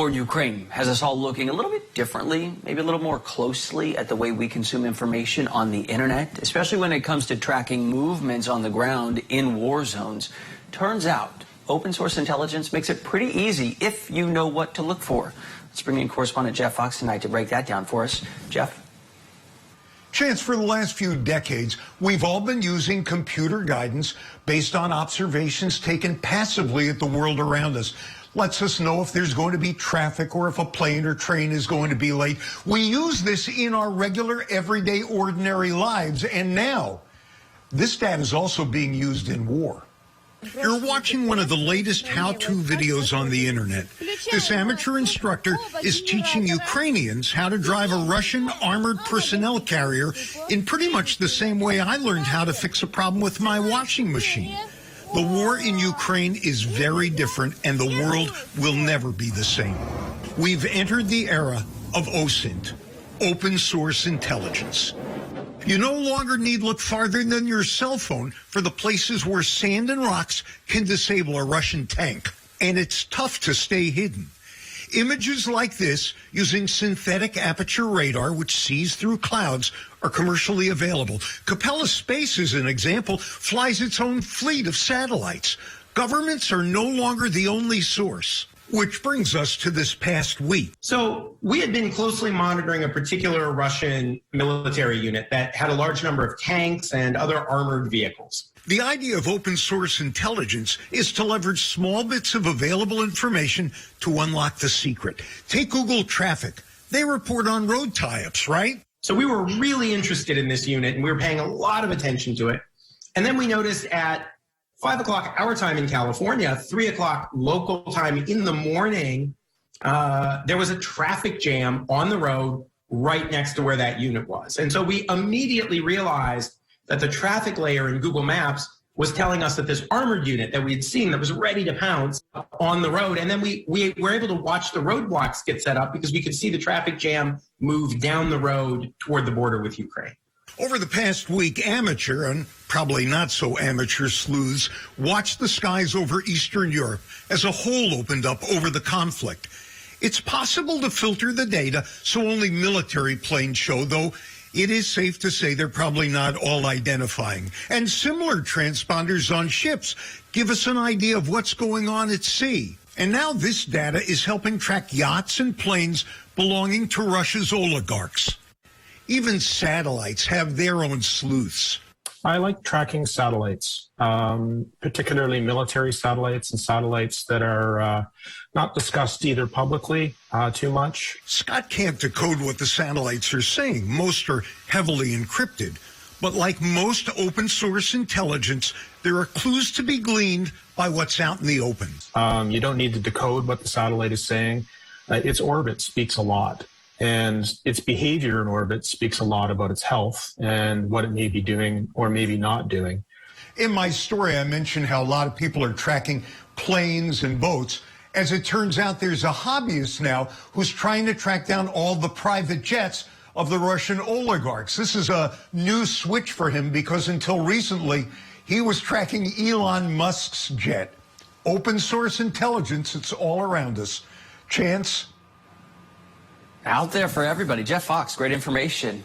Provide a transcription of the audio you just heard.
Ukraine has us all looking a little bit differently, maybe a little more closely at the way we consume information on the internet, especially when it comes to tracking movements on the ground in war zones. Turns out, open source intelligence makes it pretty easy if you know what to look for. Let's bring in correspondent Geoff Fox tonight to break that down for us. Geoff? Chance, for the last few decades, we've all been using computer guidance based on observations taken passively at the world around us. Lets us know if there's going to be traffic or if a plane or train is going to be late. We use this in our regular, everyday, ordinary lives, and now this data is also being used in war. You're watching one of the latest how-to videos on the internet. This amateur instructor is teaching Ukrainians how to drive a Russian armored personnel carrier in pretty much the same way I learned how to fix a problem with my washing machine. The war in Ukraine is very different, and the world will never be the same. We've entered the era of OSINT, open source intelligence. You no longer need look farther than your cell phone for the places where sand and rocks can disable a Russian tank. And it's tough to stay hidden. Images like this, using synthetic aperture radar, which sees through clouds, are commercially available. Capella Space, as an example, flies its own fleet of satellites. Governments are no longer the only source. Which brings us to this past week. So we had been closely monitoring a particular Russian military unit that had a large number of tanks and other armored vehicles. The idea of open source intelligence is to leverage small bits of available information to unlock the secret. Take Google Traffic. They report on road tie-ups, right? So we were really interested in this unit, and we were paying a lot of attention to it. And then we noticed at 5 o'clock our time in California, 3 o'clock local time in the morning, there was a traffic jam on the road right next to where that unit was. And so we immediately realized that the traffic layer in Google Maps was telling us that this armored unit that we had seen that was ready to pounce on the road. And then we were able to watch the roadblocks get set up because we could see the traffic jam move down the road toward the border with Ukraine. Over the past week, amateur and probably not so amateur sleuths watched the skies over Eastern Europe as a hole opened up over the conflict. It's possible to filter the data so only military planes show, though it is safe to say they're probably not all identifying. And similar transponders on ships give us an idea of what's going on at sea. And now this data is helping track yachts and planes belonging to Russia's oligarchs. Even satellites have their own sleuths. I like tracking satellites, particularly military satellites and satellites that are not discussed either publicly too much. Scott can't decode what the satellites are saying. Most are heavily encrypted. But like most open source intelligence, there are clues to be gleaned by what's out in the open. You don't need to decode what the satellite is saying. Its orbit speaks a lot. And its behavior in orbit speaks a lot about its health and what it may be doing or maybe not doing. In my story, I mentioned how a lot of people are tracking planes and boats. As it turns out, there's a hobbyist now who's trying to track down all the private jets of the Russian oligarchs. This is a new switch for him because until recently, he was tracking Elon Musk's jet. Open source intelligence, it's all around us. Chance? Out there for everybody. Geoff Fox, great information.